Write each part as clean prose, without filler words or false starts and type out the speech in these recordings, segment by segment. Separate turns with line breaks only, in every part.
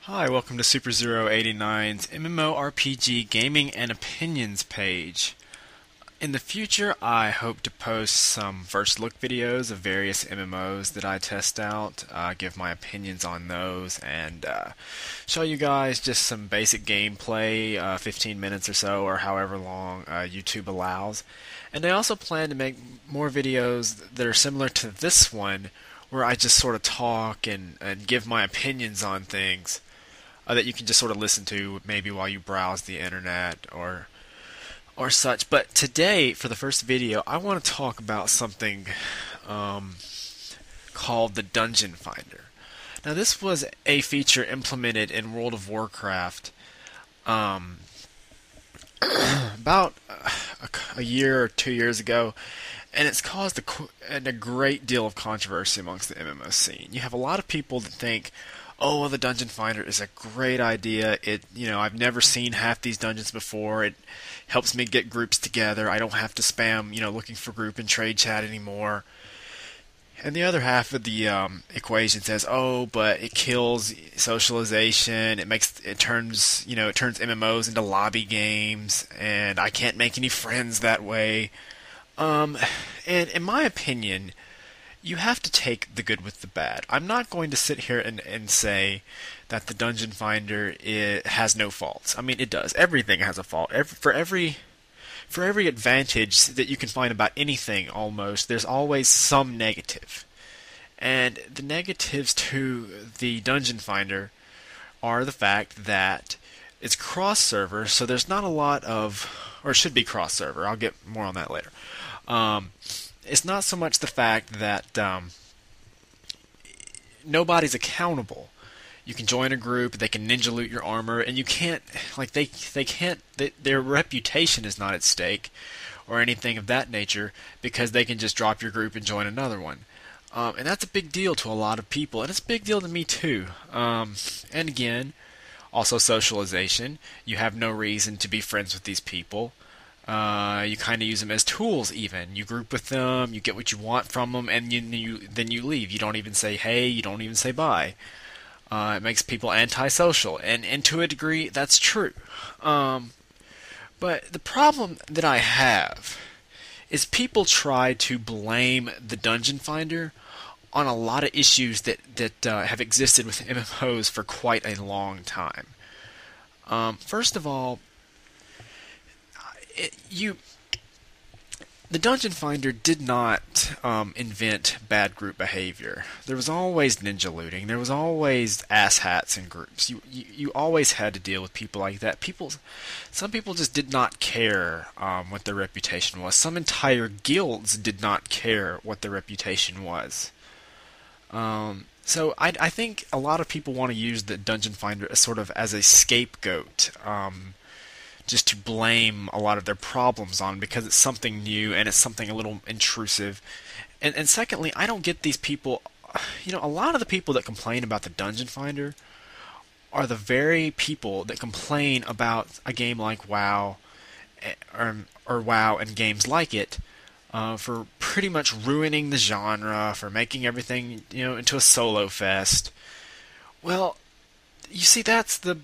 Hi, welcome to Super089's MMORPG Gaming and Opinions page. In the future, I hope to post some first look videos of various MMOs that I test out, give my opinions on those, and show you guys just some basic gameplay, 15 minutes or so, or however long YouTube allows. And I also plan to make more videos that are similar to this one, where I just sort of talk and give my opinions on things that you can just sort of listen to maybe while you browse the internet or such. But today, for the first video, I want to talk about something um, called the Dungeon Finder. Now, this was a feature implemented in World of Warcraft um, about a year or 2 years ago, and it's caused a great deal of controversy amongst the MMO scene. You have a lot of people that think, "Oh, well, the Dungeon Finder is a great idea. I've never seen half these dungeons before. It helps me get groups together. I don't have to spam, looking for group and trade chat anymore." And the other half of the equation says, "Oh, but it kills socialization. It turns MMOs into lobby games, and I can't make any friends that way." Um, and in my opinion, you have to take the good with the bad. I'm not going to sit here and say that the Dungeon Finder has no faults. I mean, it does. Everything has a fault. For every advantage that you can find about anything, almost, there's always some negative. And the negatives to the Dungeon Finder are the fact that it's cross-server, so there's not a lot of, or it should be cross-server. I'll get more on that later. Um, it's not so much the fact that nobody's accountable. You can join a group, they can ninja loot your armor, and you can't, their reputation is not at stake or anything of that nature because they can just drop your group and join another one. And that's a big deal to a lot of people, and it's a big deal to me too. And again, also socialization. You have no reason to be friends with these people. You kind of use them as tools. Even you group with them, you get what you want from them, and then you leave. You don't even say hey. You don't even say bye. It makes people antisocial, and to a degree, that's true. But the problem that I have is people try to blame the Dungeon Finder on a lot of issues that have existed with MMOs for quite a long time. First of all, you the Dungeon Finder did not invent bad group behavior. There was always ninja looting. There was always asshats in groups. You always had to deal with people like that. Some people just did not care what their reputation was. Some entire guilds did not care what their reputation was. So I think a lot of people want to use the Dungeon Finder as sort of as a scapegoat. Just to blame a lot of their problems on because it's something new and it's something a little intrusive. And secondly, I don't get these people. A lot of the people that complain about the Dungeon Finder are the very people that complain about a game like WoW or WoW and games like it for pretty much ruining the genre, for making everything into a solo fest. Well, you see, that's the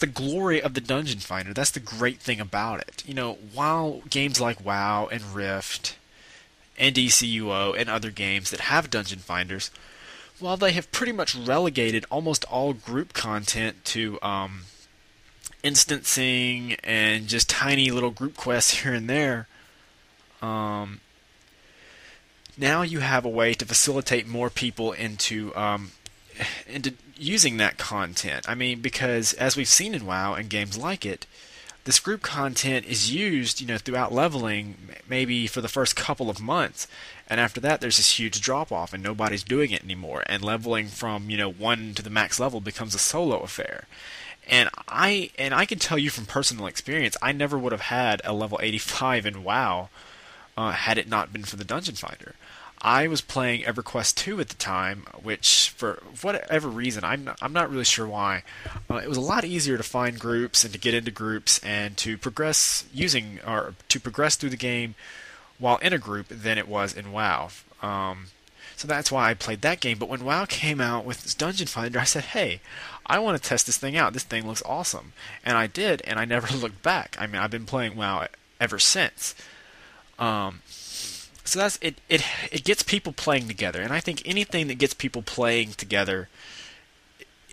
glory of the Dungeon Finder. That's the great thing about it. While games like WoW and Rift and DCUO and other games that have Dungeon Finders, while they have pretty much relegated almost all group content to instancing and just tiny little group quests here and there, now you have a way to facilitate more people into using that content. I mean, because as we've seen in WoW and games like it, this group content is used, throughout leveling, maybe for the first couple of months, and after that, there's this huge drop off, and nobody's doing it anymore. And leveling from 1 to the max level becomes a solo affair. And I can tell you from personal experience, I never would have had a level 85 in WoW had it not been for the Dungeon Finder. I was playing EverQuest 2 at the time, which, for whatever reason, I'm not really sure why, it was a lot easier to find groups and to get into groups and to progress through the game while in a group than it was in WoW. So that's why I played that game. But when WoW came out with this Dungeon Finder, I said, hey, I want to test this thing out. This thing looks awesome. And I did, and I never looked back. I mean, I've been playing WoW ever since. So that's it. It gets people playing together, and I think anything that gets people playing together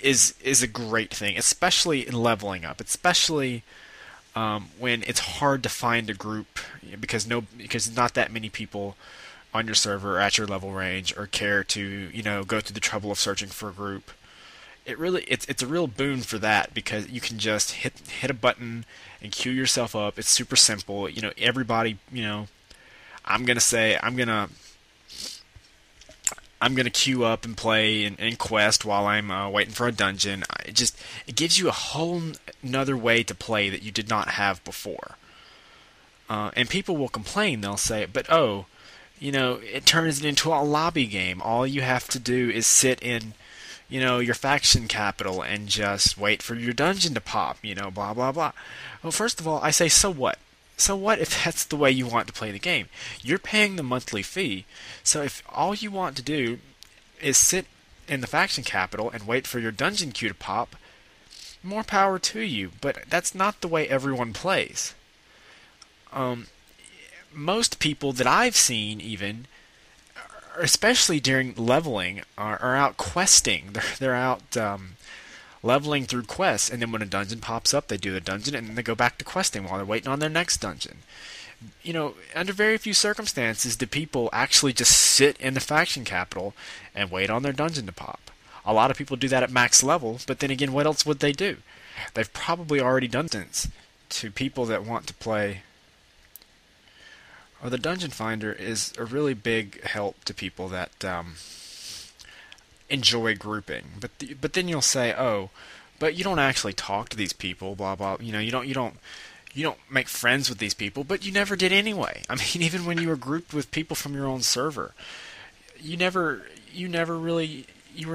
is a great thing, especially in leveling up, especially when it's hard to find a group because not that many people on your server are at your level range or care to go through the trouble of searching for a group. It's a real boon for that because you can just hit a button and queue yourself up. It's super simple. Everybody. I'm gonna queue up and play and quest while I'm waiting for a dungeon. It gives you a whole another way to play that you did not have before. And people will complain. They'll say, "But it turns it into a lobby game. All you have to do is sit in, your faction capital and just wait for your dungeon to pop. Blah blah blah." Well, first of all, I say, so what? So what if that's the way you want to play the game? You're paying the monthly fee, so if all you want to do is sit in the faction capital and wait for your dungeon queue to pop, more power to you. But that's not the way everyone plays. Most people that I've seen, even, especially during leveling, are out questing. They're out leveling through quests, and then when a dungeon pops up, they do the dungeon, and then they go back to questing while they're waiting on their next dungeon. Under very few circumstances do people actually just sit in the faction capital and wait on their dungeon to pop. A lot of people do that at max level, but then again, what else would they do? They've probably already done this to people that want to play. Or the Dungeon Finder is a really big help to people that enjoy grouping, but then you'll say, oh, but you don't actually talk to these people, blah blah. You don't make friends with these people, but you never did anyway. I mean, even when you were grouped with people from your own server, you were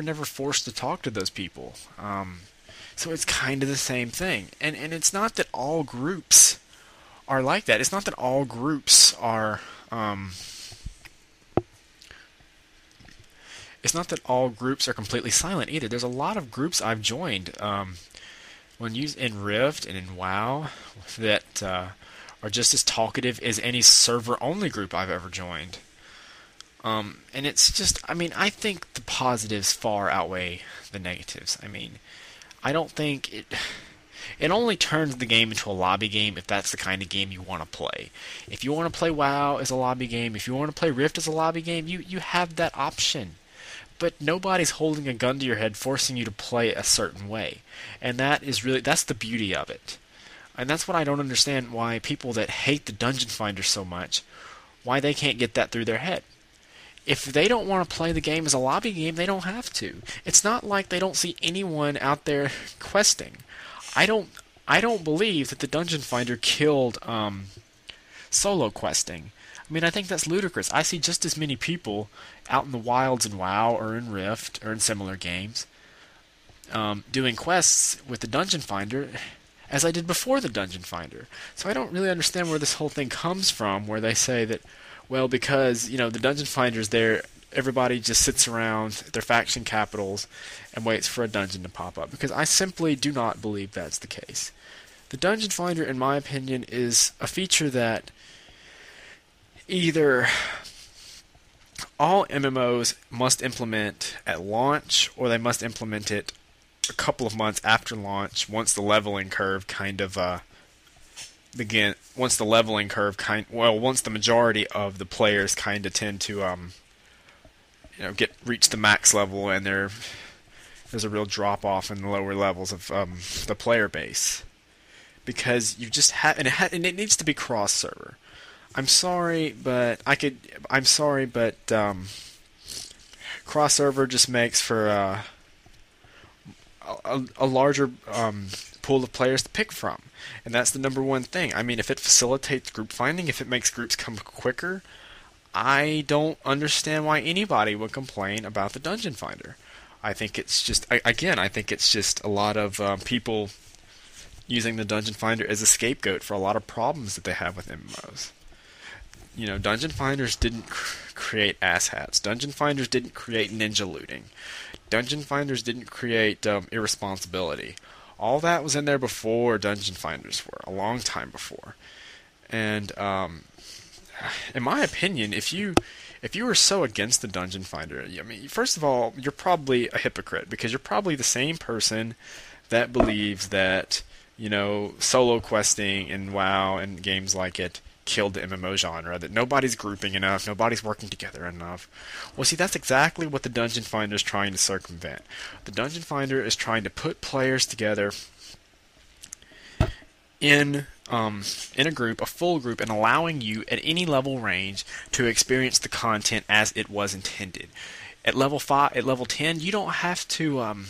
never forced to talk to those people. So it's kind of the same thing, and it's not that all groups are like that. It's not that all groups are. It's not that all groups are completely silent either. There's a lot of groups I've joined when used in Rift and in WoW that are just as talkative as any server-only group I've ever joined. And it's just, I think the positives far outweigh the negatives. I don't think it only turns the game into a lobby game if that's the kind of game you want to play. If you want to play WoW as a lobby game, if you want to play Rift as a lobby game, you have that option. But nobody's holding a gun to your head forcing you to play a certain way. And that's the beauty of it. And that's what I don't understand, why people that hate the Dungeon Finder so much, why they can't get that through their head. If they don't want to play the game as a lobby game, they don't have to. It's not like they don't see anyone out there questing. I don't believe that the Dungeon Finder killed solo questing. I think that's ludicrous. I see just as many people out in the wilds in WoW or in Rift or in similar games doing quests with the Dungeon Finder as I did before the Dungeon Finder. So I don't really understand where this whole thing comes from, where they say that, well, because the Dungeon Finder's there, everybody just sits around their faction capitals and waits for a dungeon to pop up. Because I simply do not believe that's the case. The Dungeon Finder, in my opinion, is a feature that either all MMOs must implement at launch, or they must implement it a couple of months after launch, once the leveling curve once the majority of the players kind of tend to reach the max level, and there's a real drop off in the lower levels of the player base, because you just have and it needs to be cross server. I'm sorry, but cross server just makes for a larger pool of players to pick from, and that's the number one thing. If it facilitates group finding, if it makes groups come quicker, I don't understand why anybody would complain about the Dungeon Finder. I think it's just a lot of people using the Dungeon Finder as a scapegoat for a lot of problems that they have with MMOs. Dungeon Finders didn't create asshats. Dungeon Finders didn't create ninja looting. Dungeon Finders didn't create irresponsibility. All that was in there before Dungeon Finders were, a long time before. And in my opinion, if you were so against the Dungeon Finder, I mean, first of all, you're probably a hypocrite because you're probably the same person that believes that solo questing and WoW and games like it killed the MMO genre, that nobody's grouping enough, nobody's working together enough. Well, see, that's exactly what the Dungeon Finder is trying to circumvent. The Dungeon Finder is trying to put players together in a group, a full group, and allowing you at any level range to experience the content as it was intended. At level 5, at level 10, you don't have to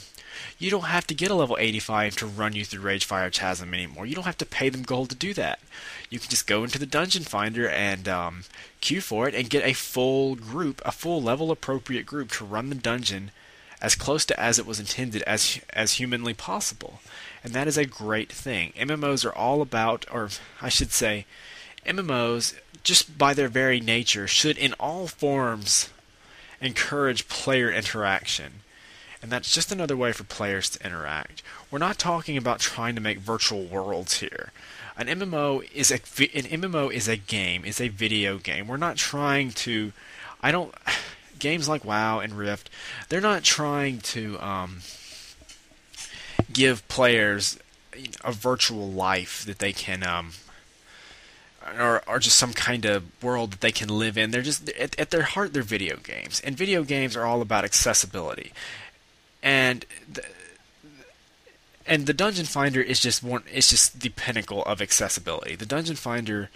get a level 85 to run you through Ragefire Chasm anymore. You don't have to pay them gold to do that. You can just go into the Dungeon Finder and queue for it and get a full group, a full level appropriate group to run the dungeon as close to as it was intended as humanly possible. And that is a great thing. MMOs are all about, or I should say, MMOs, just by their very nature, should in all forms encourage player interaction. And that's just another way for players to interact. We're not talking about trying to make virtual worlds here. An MMO is a game, is a video game. We're not trying to, games like WoW and Rift, they're not trying to give players a virtual life that they can, or just some kind of world that they can live in. They're just, at their heart, they're video games. And video games are all about accessibility. And the Dungeon Finder is just the pinnacle of accessibility. The Dungeon Finder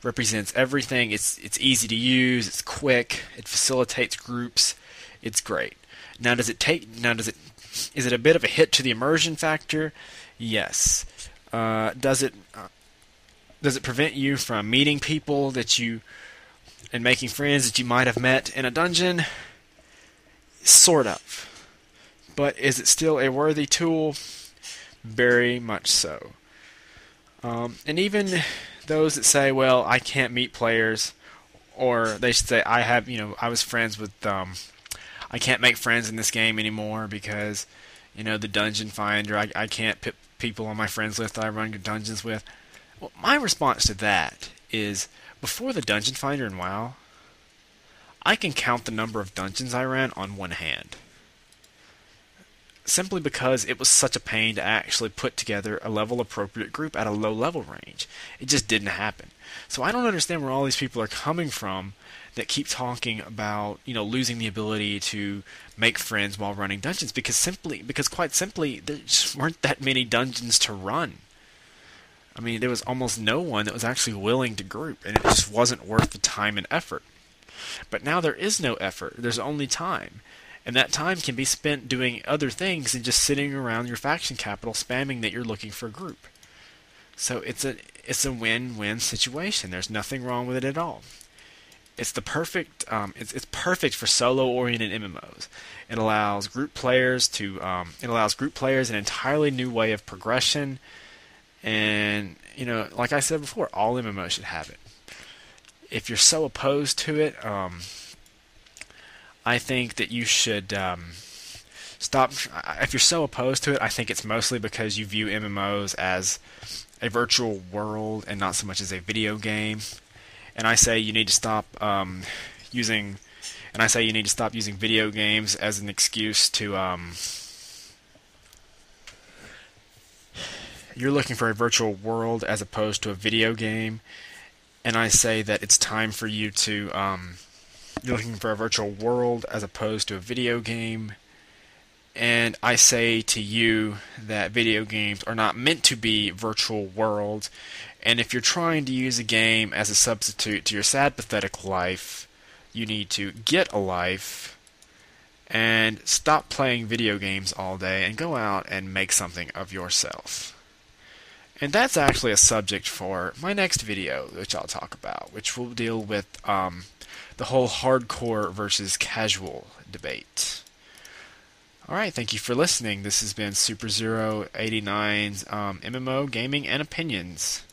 represents everything. It's easy to use. It's quick. It facilitates groups. It's great. Now, is it a bit of a hit to the immersion factor? Yes. Does it prevent you from meeting people and making friends that you might have met in a dungeon? Sort of. But is it still a worthy tool? Very much so. And even those that say, well, I can't meet players, or they should say, I was friends with, I can't make friends in this game anymore because, the Dungeon Finder, I can't put people on my friends list that I run dungeons with. Well, my response to that is, before the Dungeon Finder in WoW, I can count the number of dungeons I ran on one hand. Simply because it was such a pain to actually put together a level appropriate group at a low level range. It just didn't happen. So I don't understand where all these people are coming from that keep talking about, losing the ability to make friends while running dungeons, because quite simply there just weren't that many dungeons to run. I mean, there was almost no one that was actually willing to group, and it just wasn't worth the time and effort. But now there is no effort. There's only time. And that time can be spent doing other things than just sitting around your faction capital spamming that you're looking for a group. So it's a win-win situation. There's nothing wrong with it at all. It's the perfect it's perfect for solo-oriented MMOs. It allows group players an entirely new way of progression, and like I said before, all MMOs should have it. If you're so opposed to it, I think that you should stop. If you're so opposed to it, I think it's mostly because you view MMOs as a virtual world and not so much as a video game. And I say you need to stop using video games as an excuse to. You're looking for a virtual world as opposed to a video game, and I say that it's time for you to. You're looking for a virtual world as opposed to a video game. And I say to you that video games are not meant to be virtual worlds. And if you're trying to use a game as a substitute to your sad, pathetic life, you need to get a life and stop playing video games all day and go out and make something of yourself. And that's actually a subject for my next video, which I'll talk about, which will deal with the whole hardcore versus casual debate. Alright, thank you for listening. This has been Super Zero 89's MMO Gaming and Opinions.